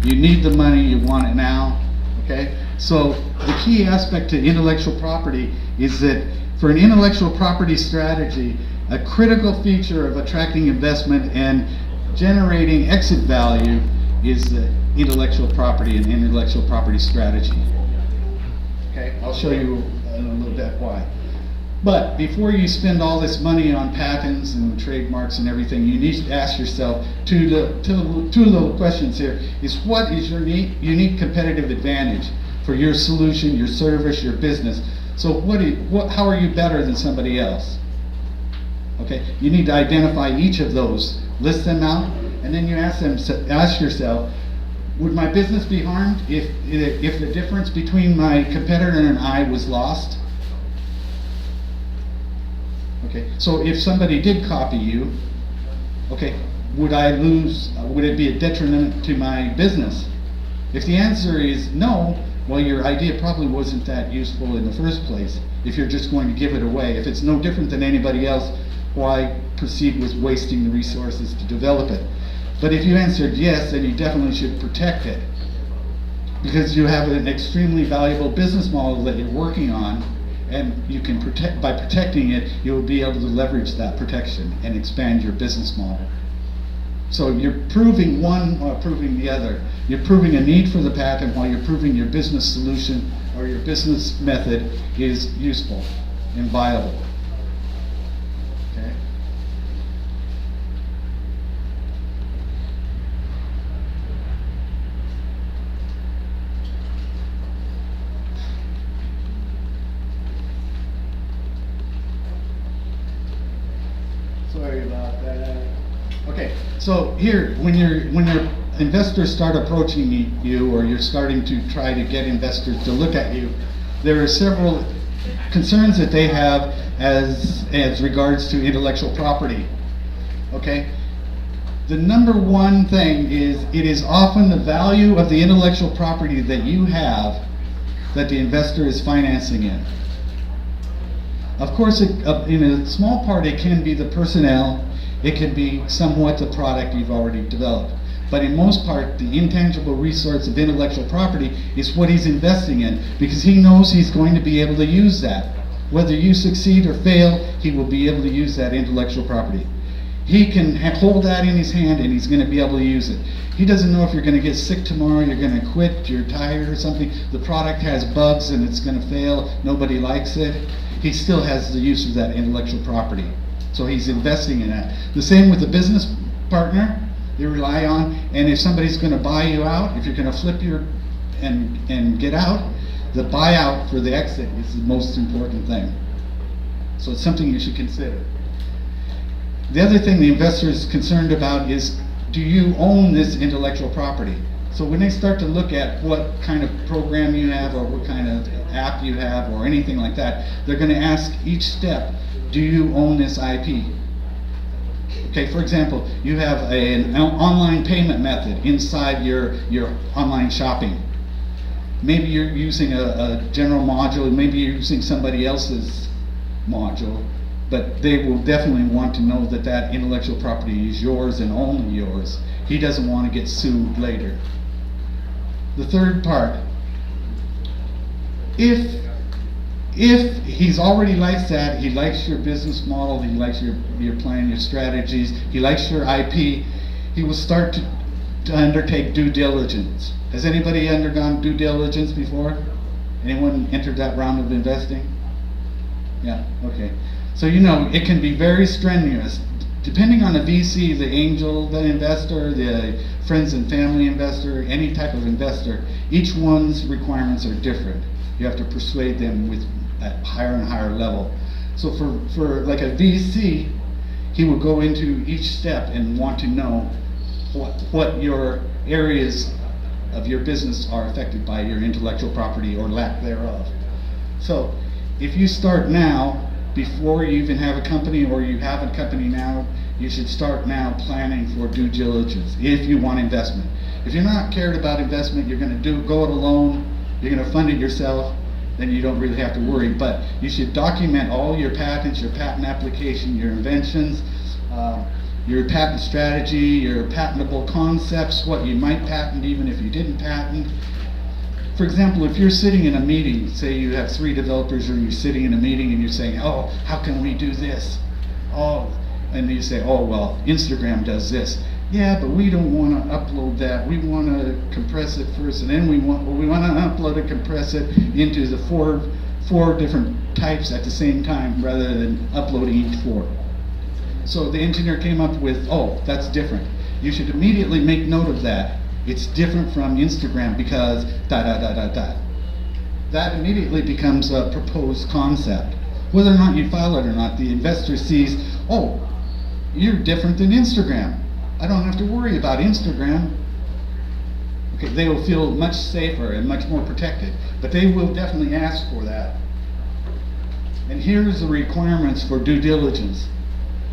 You need the money, you want it now, okay? So the key aspect to intellectual property is that for an intellectual property strategy, a critical feature of attracting investment and generating exit value is the intellectual property and intellectual property strategy. Okay, I'll show you in a little bit why. But before you spend all this money on patents and trademarks and everything, you need to ask yourself two little questions here. Is what is your unique competitive advantage for your solution, your service, your business? So how are you better than somebody else? Okay, you need to identify each of those, list them out, and then you ask yourself, would my business be harmed if the difference between my competitor and I was lost? Okay, so if somebody did copy you, okay, would it be a detriment to my business? If the answer is no, well, your idea probably wasn't that useful in the first place if you're just going to give it away. If it's no different than anybody else, why proceed with wasting the resources to develop it? But if you answered yes, then you definitely should protect it, because you have an extremely valuable business model that you're working on, and you can by protecting it, you'll be able to leverage that protection and expand your business model. So you're proving one while proving the other. You're proving a need for the patent while you're proving your business solution or your business method is useful and viable. Okay? Sorry about that. Okay, so here, when your investors start approaching you, or you're starting to try to get investors to look at you, there are several concerns that they have as regards to intellectual property. Okay, the number one thing is it is often the value of the intellectual property that you have that the investor is financing in. Of course, in a small part, it can be the personnel, it can be somewhat the product you've already developed. But in most part, the intangible resource of intellectual property is what he's investing in, because he knows he's going to be able to use that. Whether you succeed or fail, he will be able to use that intellectual property. He can hold that in his hand and he's going to be able to use it. He doesn't know if you're going to get sick tomorrow, you're going to quit, you're tired or something, the product has bugs and it's going to fail, nobody likes it. He still has the use of that intellectual property. So he's investing in that. The same with the business partner you rely on, and if somebody's going to buy you out, if you're going to flip and get out, the buyout for the exit is the most important thing. So it's something you should consider. The other thing the investor is concerned about is, do you own this intellectual property? So when they start to look at what kind of program you have or what kind of app you have or anything like that, they're going to ask each step, do you own this IP? Okay, for example, you have an online payment method inside your online shopping. Maybe you're using a general module, maybe you're using somebody else's module, but they will definitely want to know that that intellectual property is yours and only yours. He doesn't want to get sued later. The third part, if he's already likes that, he likes your business model, he likes your plan, your strategies, he likes your IP, he will start to undertake due diligence. Has anybody undergone due diligence before? Anyone entered that round of investing? Yeah, okay. So you know, it can be very strenuous. Depending on the VC, the angel, the investor, the friends and family investor, any type of investor, each one's requirements are different. You have to persuade them with at higher and higher level. So for like a VC, he will go into each step and want to know what your areas of your business are affected by your intellectual property or lack thereof. So if you start now, before you even have a company, or you have a company now, you should start now planning for due diligence if you want investment. If you're not cared about investment, you're going to go it alone, you're going to fund it yourself, then you don't really have to worry. But you should document all your patents, your patent application, your inventions, your patent strategy, your patentable concepts, what you might patent even if you didn't patent. For example, if you're sitting in a meeting, say you have 3 developers, or you're sitting in a meeting and you're saying, oh, how can we do this? Oh, and you say, oh, well, Instagram does this. Yeah, but we don't want to upload that. We want to compress it first, and then we want to upload and compress it into the four different types at the same time, rather than uploading each 4. So the engineer came up with, oh, that's different. You should immediately make note of that. It's different from Instagram because da. That immediately becomes a proposed concept. Whether or not you file it or not, the investor sees, oh, you're different than Instagram. I don't have to worry about Instagram. Okay, they will feel much safer and much more protected, but they will definitely ask for that. And here's the requirements for due diligence.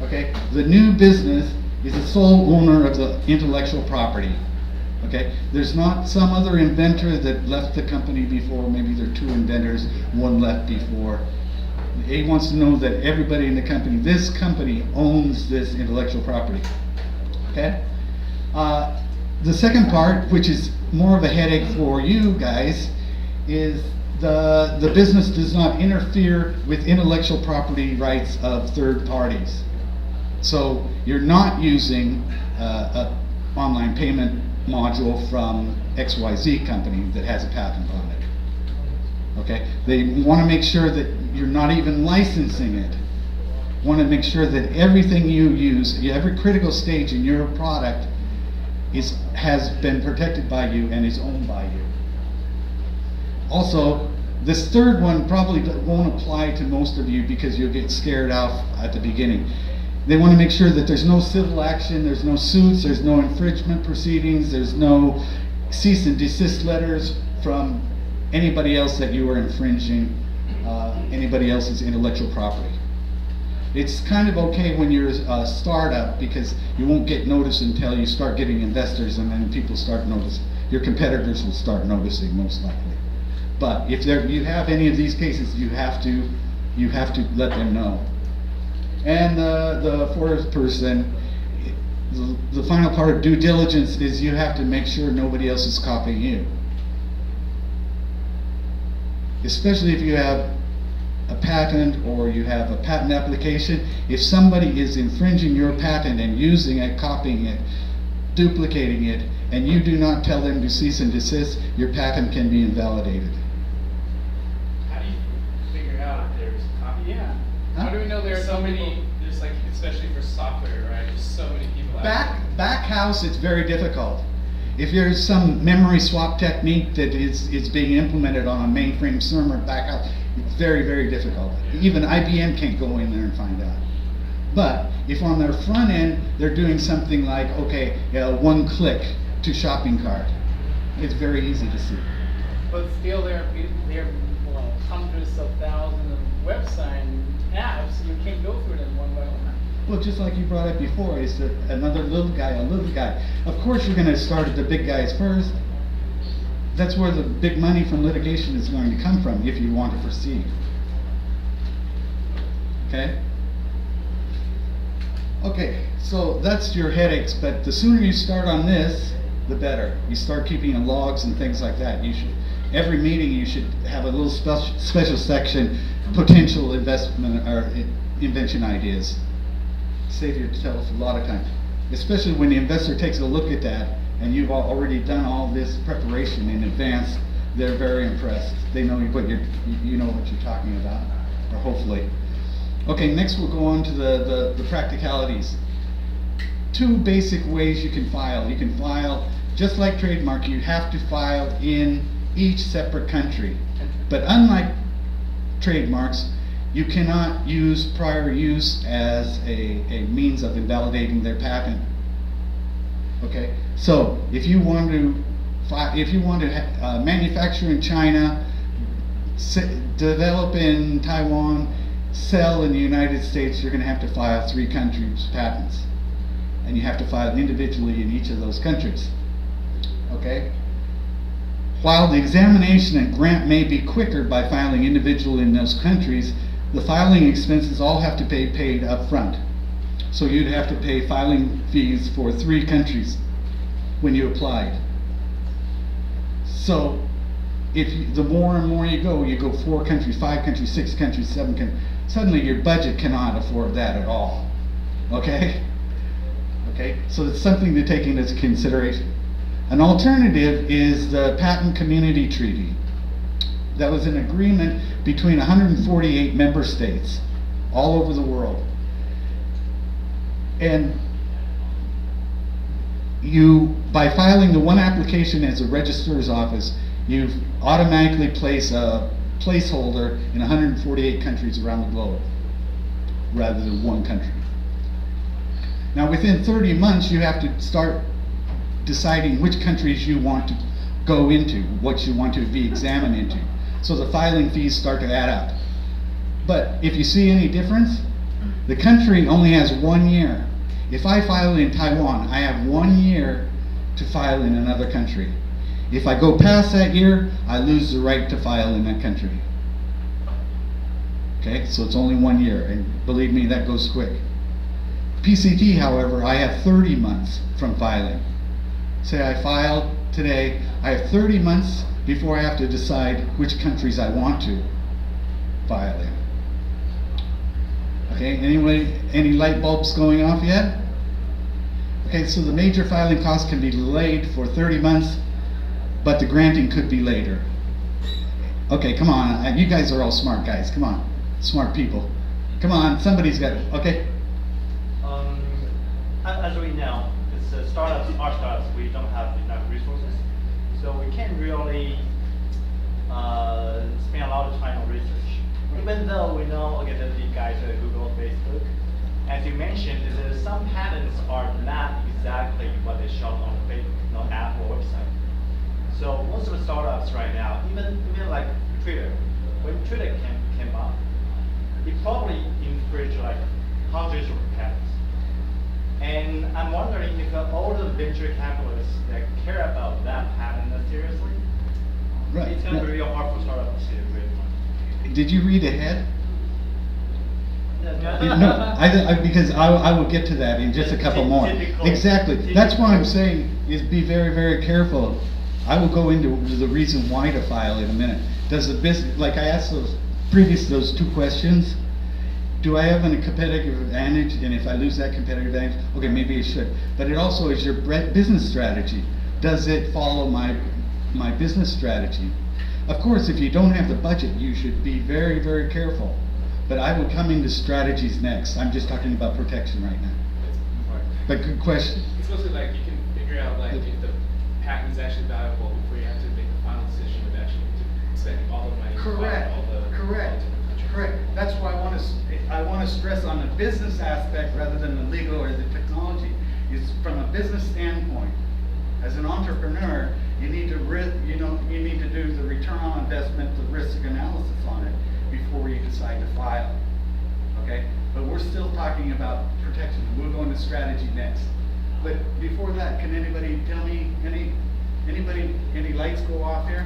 Okay, the new business is the sole owner of the intellectual property. Okay, there's not some other inventor that left the company before. Maybe there are 2 inventors, 1 left before. He wants to know that everybody in the company, this company owns this intellectual property. Okay? The second part, which is more of a headache for you guys, is the business does not interfere with intellectual property rights of third parties. So you're not using an online payment module from XYZ company that has a patent on it. Okay? They want to make sure that you're not even licensing it. Want to make sure that everything you use, every critical stage in your product has been protected by you and is owned by you. Also, this third one probably won't apply to most of you because you'll get scared off at the beginning. They want to make sure that there's no civil action, there's no suits, there's no infringement proceedings, there's no cease and desist letters from anybody else that you are infringing anybody else's intellectual property. It's kind of okay when you're a startup because you won't get noticed until you start getting investors, and then people start noticing. Your competitors will start noticing, most likely. But if you have any of these cases, you have to let them know. And the fourth person, the final part of due diligence is you have to make sure nobody else is copying you. Especially if you have a patent or you have a patent application, if somebody is infringing your patent and using it, copying it, duplicating it, and you do not tell them to cease and desist, your patent can be invalidated. How do you figure out if there's copy? Yeah. How do we know there are so many? There's like, especially for software, right? There's so many people out there. Backhouse, it's very difficult. If there's some memory swap technique that is being implemented on a mainframe server backhouse, it's very, very difficult. Even IBM can't go in there and find out. But if on their front end they're doing something like, okay, 1 click to shopping cart, it's very easy to see. But still, there are hundreds of thousands of websites and apps. You can't go through them one by one. Well, just like you brought up before, is that another little guy, a little guy. Of course you're going to start at the big guys first. That's where the big money from litigation is going to come from if you want to proceed. Okay? Okay, so that's your headaches, but the sooner you start on this, the better. You start keeping logs and things like that. You should, every meeting you should have a little special section, potential investment or invention ideas. Save yourself a lot of time, especially when the investor takes a look at that and you've already done all this preparation in advance. They're very impressed. They know what you know what you're talking about, or hopefully. Okay, next we'll go on to the practicalities. 2 basic ways you can file. You can file, just like trademark, you have to file in each separate country. But unlike trademarks, you cannot use prior use as a means of invalidating their patent. Okay, so if you want to manufacture in China, develop in Taiwan, sell in the United States, you're going to have to file 3 countries' patents, and you have to file individually in each of those countries. Okay. While the examination and grant may be quicker by filing individually in those countries, the filing expenses all have to be paid up front. So you'd have to pay filing fees for 3 countries when you applied. So the more and more you go 4 countries, 5 countries, 6 countries, 7 countries, suddenly your budget cannot afford that at all. Okay? Okay, so it's something to take into consideration. An alternative is the Patent Community Treaty. That was an agreement between 148 member states all over the world. And by filing the one application as a registrar's office, you automatically place a placeholder in 148 countries around the globe, rather than one country. Now, within 30 months, you have to start deciding which countries you want to go into, what you want to be examined into. So the filing fees start to add up. But if you see any difference, the country only has 1 year. If I file in Taiwan, I have 1 year to file in another country. If I go past that year, I lose the right to file in that country. Okay, so it's only 1 year, and believe me, that goes quick. PCT, however, I have 30 months from filing. Say I file today, I have 30 months before I have to decide which countries I want to file in. Okay, anyway, any light bulbs going off yet? Okay, so the major filing costs can be delayed for 30 months, but the granting could be later. Okay, come on, you guys are all smart guys, come on, smart people. Come on, somebody's got it, okay? As we know, it's our startups, we don't have enough resources, so we can't really spend a lot of time on research. Even though we know, okay, the big guys at Google, Facebook, as you mentioned, some patents are not exactly what they show on the Facebook, Apple website. So most of the startups right now, even like Twitter, when Twitter came up, it probably infringed like hundreds of patents. And I'm wondering if all the venture capitalists that care about that patent seriously, Right. it's going to be real hard for startups to raise money. Did you read ahead? No, No, because I will get to that in just a couple more. Exactly. That's why I'm saying is be very, very careful. I will go into the reason why to file in a minute. Does the business, like I asked those 2 questions, do I have a competitive advantage? And if I lose that competitive advantage, okay, maybe I should. But it also is your business strategy. Does it follow my business strategy? Of course, if you don't have the budget, you should be very, very careful. But I will come into strategies next. I'm just talking about protection right now. But good question. It's mostly like you can figure out like if the patent is actually valuable before you have to make the final decision of actually spending all the money. Correct. All the Correct. Correct. That's why I want to stress on the business aspect rather than the legal or the technology. Is from a business standpoint. As an entrepreneur, you need to you need to do the return on investment, the risk analysis on it before you decide to file. Okay? But we're still talking about protection. We'll go into strategy next. But before that, can anybody tell me any lights go off here?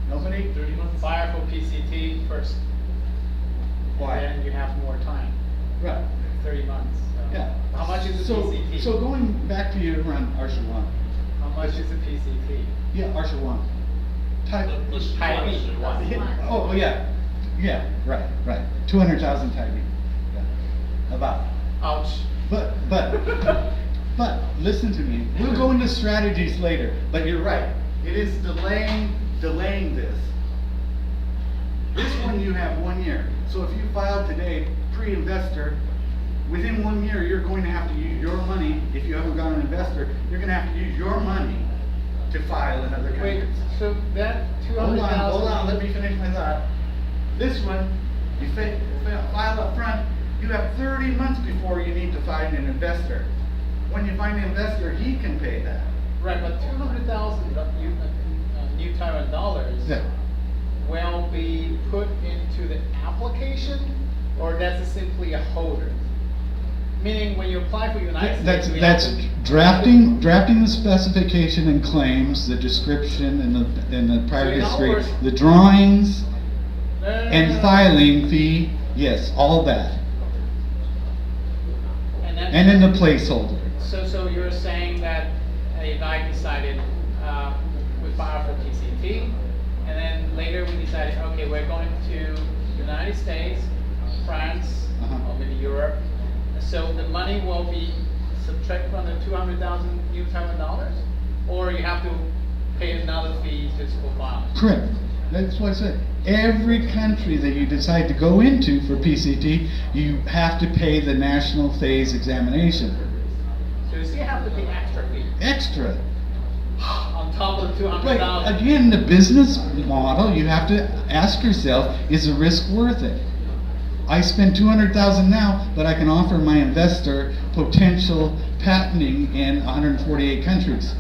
Nobody? 30 months. Fire for PCT first. Why? And then you have more time. Right. 30 months. So Yeah. How much is the PCT? So going back to you around Arsha 1. How much is the PCT? Yeah, Arsha 1. Taipei. Oh, yeah. Yeah, right. 200,000 Taipei. Yeah. About. Ouch. But listen to me. We'll go into strategies later. But you're right. It is delaying this. This one you have 1 year. So if you file today, pre-investor, within 1 year you're going to have to use your money. If you haven't got an investor, you're going to have to use your money to file in other Wait, countries. so that 200,000. Hold on, let me finish my thought. This one, you file up front, you have 30 months before you need to find an investor. When you find an investor, he can pay that. Right, but 200,000 new Taiwan dollars Yeah. will be put into the application, or that's simply a holder? Meaning, when you apply for United States, we That's have to- drafting the specification and claims, the description and the prior So in other history, words- the drawings No, and filing fee, yes, all of that. and then the placeholder. So you're saying that a guy decided, we filed for PCT, and then later we decided, okay, we're going to United States, France, or maybe Europe. So the money will be subtracted from the 200,000 US dollars, or you have to pay another fee just for filing? Correct. That's what I said. Every country that you decide to go into for PCT, you have to pay the national phase examination. So you still have to pay extra fee Extra. on top of the Right. 200,000. Again, the business model, you have to ask yourself, is the risk worth it? I spend 200,000 now, but I can offer my investor potential patenting in 148 countries.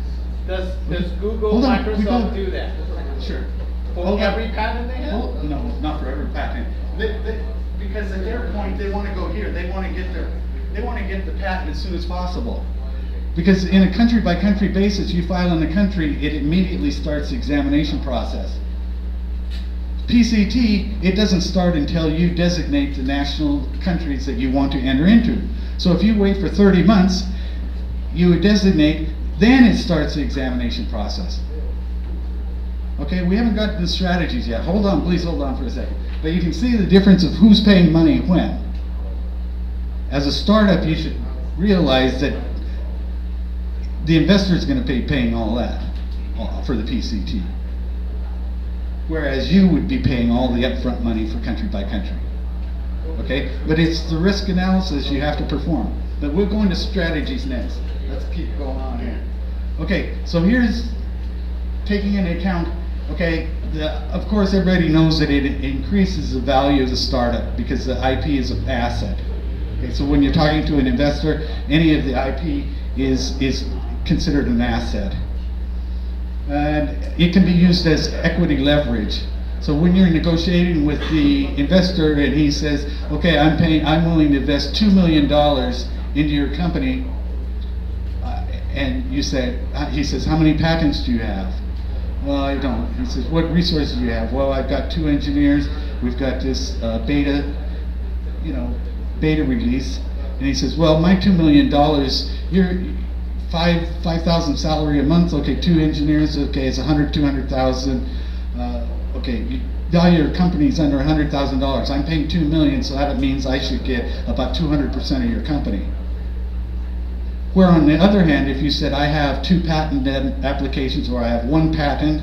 Does Google, Hold on, we Microsoft don't- do that? Sure. For Hold on. every patent they have? No, not for every patent. Because at their point, they want to go here. They want to get the patent as soon as possible. Because in a country by country basis, you file in a country, it immediately starts the examination process. PCT, it doesn't start until you designate the national countries that you want to enter into. So if you wait for 30 months, you would designate, then it starts the examination process. Okay, we haven't got to the strategies yet. Hold on, please hold on for a second. But you can see the difference of who's paying money when. As a startup, you should realize that the investor is going to be paying all that for the PCT. Whereas you would be paying all the upfront money for country by country. Okay, but it's the risk analysis you have to perform. But we'll go into strategies next. Let's keep going on here. Okay, so here's taking into account, okay, of course everybody knows that it increases the value of the startup because the IP is an asset. Okay, so when you're talking to an investor, any of the IP is considered an asset. And it can be used as equity leverage. So when you're negotiating with the investor and he says, okay, I'm willing to invest $2 million into your company, and you say, he says, how many patents do you have? Well, I don't. He says, what resources do you have? Well, I've got 2 engineers. We've got this beta release. And he says, well, my $2 million, you're 5,000 salary a month. Okay, 2 engineers. Okay, it's 200,000. Okay, now your company's under $100,000. I'm paying $2 million, so that means I should get about 200% of your company. Where on the other hand, if you said I have 2 patent applications, or I have one patent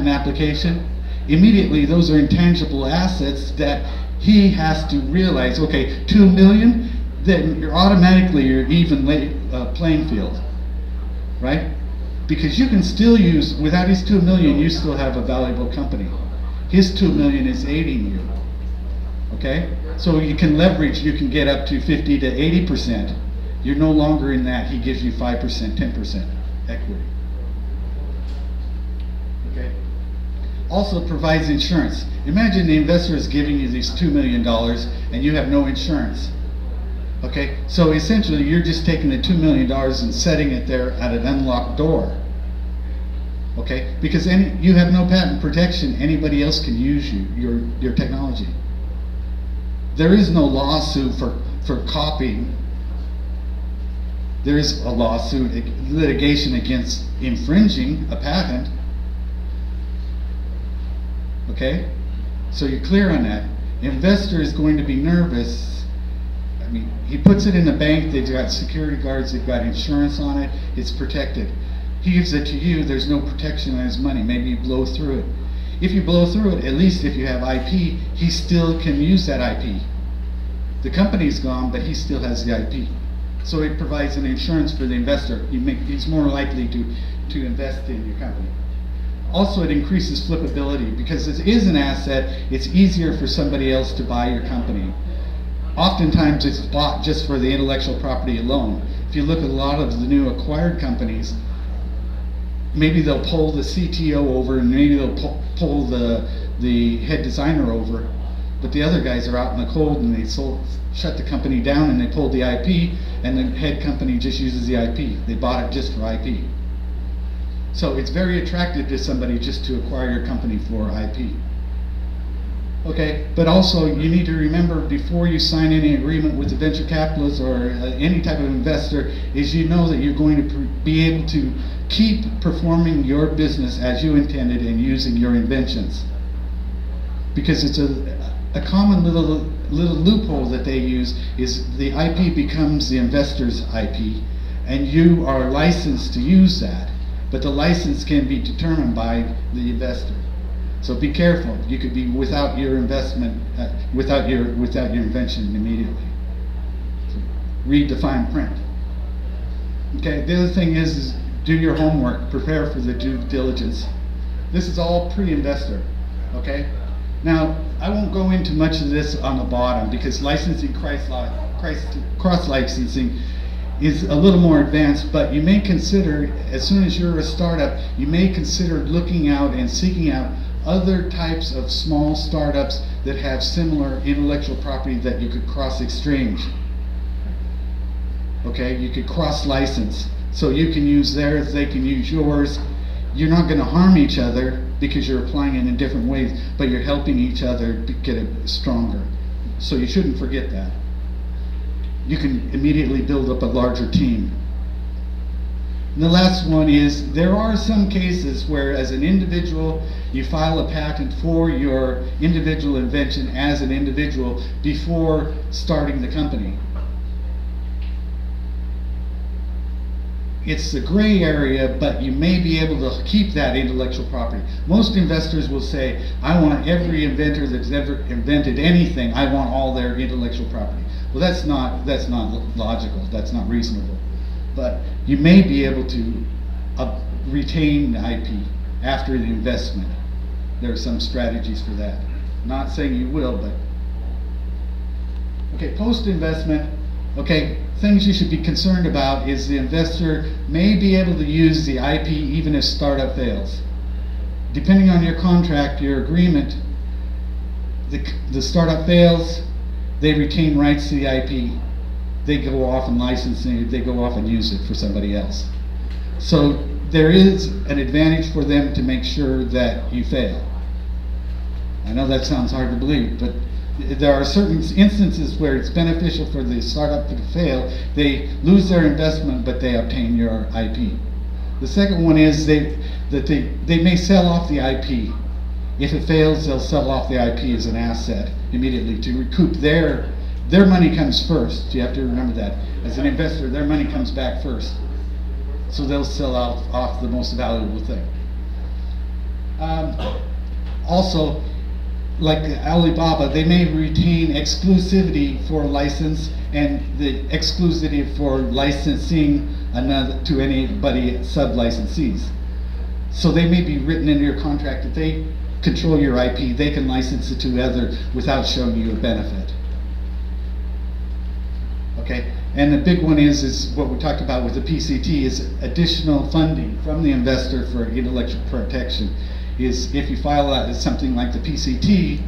application, immediately those are intangible assets that he has to realize, okay, 2 million, then you're even playing field, right? Because you can still use, without his 2 million, you still have a valuable company. His 2 million is aiding you, okay? So you can leverage, you can get up to 50 to 80%. You're no longer in that. He gives you 5%, 10% equity. Okay. Also provides insurance. Imagine the investor is giving you these $2 million and you have no insurance. Okay, so essentially you're just taking the $2 million and setting it there at an unlocked door. Okay, because you have no patent protection, anybody else can use your technology. There is no lawsuit for copying. There is a lawsuit, litigation against infringing a patent. Okay? So you're clear on that. Investor is going to be nervous. I mean, he puts it in the bank, they've got security guards, they've got insurance on it, it's protected. He gives it to you, there's no protection on his money, maybe you blow through it. If you blow through it, at least if you have IP, he still can use that IP. The company's gone, but he still has the IP. So it provides an insurance for the investor. He's more likely to invest in your company. Also, it increases flippability because it is an asset. It's easier for somebody else to buy your company. Oftentimes, it's bought just for the intellectual property alone. If you look at a lot of the new acquired companies, maybe they'll pull the CTO over and maybe they'll pull the head designer over, but the other guys are out in the cold and they shut the company down and they pulled the IP, and the head company just uses the IP. They bought it just for IP. So it's very attractive to somebody just to acquire your company for IP. Okay, but also you need to remember before you sign any agreement with the venture capitalist or any type of investor is you know that you're going to be able to keep performing your business as you intended and using your inventions. Because it's a common little loophole that they use is the IP becomes the investor's IP and you are licensed to use that, but the license can be determined by the investor. So be careful. You could be without your investment, without your invention immediately. So read the fine print. Okay. The other thing is do your homework. Prepare for the due diligence. This is all pre-investor. Okay. Now I won't go into much of this on the bottom because licensing, cross-licensing is a little more advanced, but you may consider, as soon as you're a startup, you may consider looking out and seeking out other types of small startups that have similar intellectual property that you could cross-exchange. Okay, you could cross-license. So you can use theirs, they can use yours. You're not going to harm each other because you're applying it in different ways, but you're helping each other get it stronger. So you shouldn't forget that. You can immediately build up a larger team. And the last one is, there are some cases where as an individual, you file a patent for your individual invention as an individual before starting the company. It's a gray area, but you may be able to keep that intellectual property. Most investors will say, I want every inventor that's ever invented anything, I want all their intellectual property. Well, that's not logical, that's not reasonable. But you may be able to retain the IP after the investment. There are some strategies for that. Not saying you will, but. Okay, post-investment, okay, things you should be concerned about is the investor may be able to use the IP even if startup fails. Depending on your contract, your agreement, the startup fails, they retain rights to the IP. They go off and license it, they go off and use it for somebody else. So there is an advantage for them to make sure that you fail. I know that sounds hard to believe, but there are certain instances where it's beneficial for the startup to fail. They lose their investment, but they obtain your IP. The second one is they may sell off the IP. If it fails, they'll sell off the IP as an asset immediately to recoup their money comes first. You have to remember that. As an investor, their money comes back first. So they'll sell off the most valuable thing. Also, like Alibaba, they may retain exclusivity for license and the exclusivity for licensing to anybody sub-licensees. So they may be written into your contract that they control your IP, they can license it to others without showing you a benefit. Okay, and the big one is what we talked about with the PCT is additional funding from the investor for intellectual protection. Is if you file something like the PCT,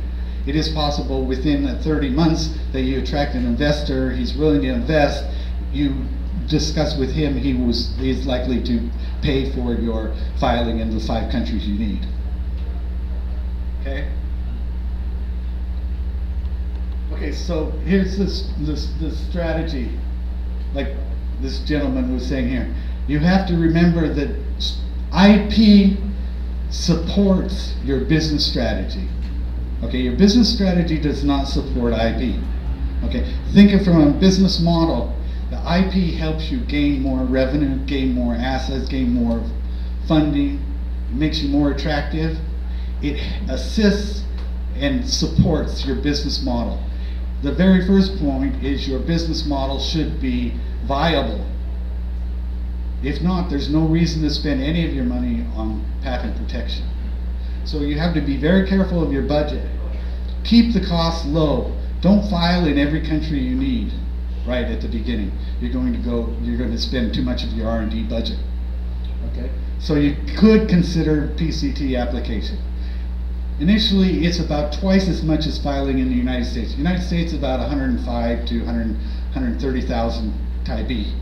it is possible within 30 months that you attract an investor, he's willing to invest, you discuss with him, he is likely to pay for your filing in the 5 countries you need. Okay? Okay, so here's this strategy, like this gentleman was saying here. You have to remember that IP supports your business strategy. Okay, your business strategy does not support IP. Okay, think of it from a business model. The IP helps you gain more revenue, gain more assets, gain more funding. It makes you more attractive. It assists and supports your business model. The very first point is your business model should be viable. If not, there's no reason to spend any of your money on patent protection. So you have to be very careful of your budget. Keep the costs low. Don't file in every country you need right at the beginning. You're going to spend too much of your R&D budget. Okay? So you could consider PCT application. Initially, it's about twice as much as filing in the United States. The United States is about 105 to 130,000 Taipei.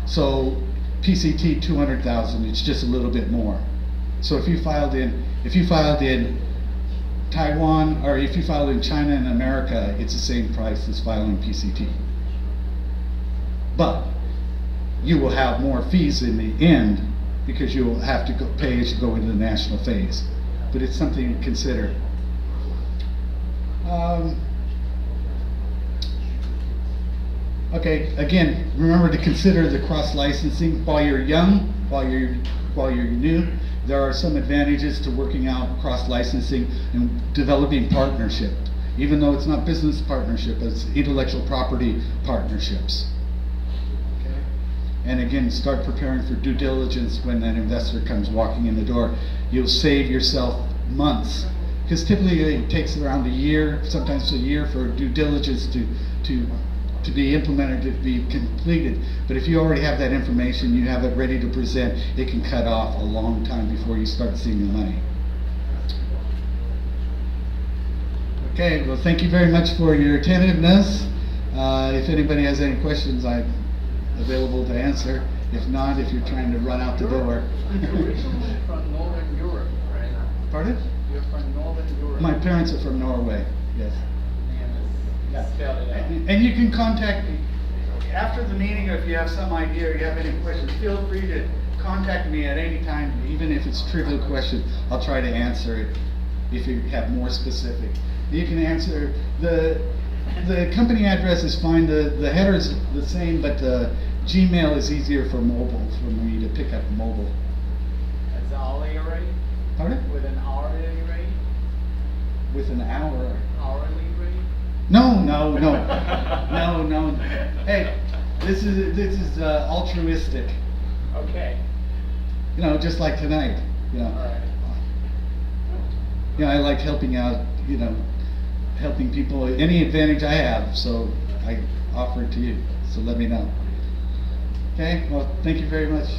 So PCT 200,000, it's just a little bit more. So if you filed in Taiwan, or if you file in China and America, it's the same price as filing PCT. But you will have more fees in the end because you will have to pay as you go into the national phase. But it's something to consider. Okay, again, remember to consider the cross-licensing while you're young, while you're new. There are some advantages to working out cross-licensing and developing partnership, even though it's not business partnership, it's intellectual property partnerships. Okay. And again, start preparing for due diligence when that investor comes walking in the door. You'll save yourself months, because typically it takes around a year, sometimes a year, for due diligence to be implemented, to be completed. But if you already have that information, you have it ready to present, it can cut off a long time before you start seeing the money. Okay, well, thank you very much for your attentiveness. If anybody has any questions, I'm available to answer. If not, if you're trying to run out the door. You're originally from Northern Europe, right? Pardon? You're from Northern Europe. My parents are from Norway, yes. Yeah. Spelled it out. And you can contact me after the meeting, or if you have some idea or you have any questions, feel free to contact me at any time, even if it's a trivial question. I'll try to answer it if you have more specific. You can answer, the company address is fine, the header's the same, but Gmail is easier for mobile, for me to pick up mobile. As an hourly rate? Pardon? With an hourly rate? With an hour. Hourly rate? No. Hey, this is altruistic. Okay. You know, just like tonight. You know. All right. You know, I like helping out. You know, helping people. Any advantage I have, so I offer it to you. So let me know. Okay. Well, thank you very much.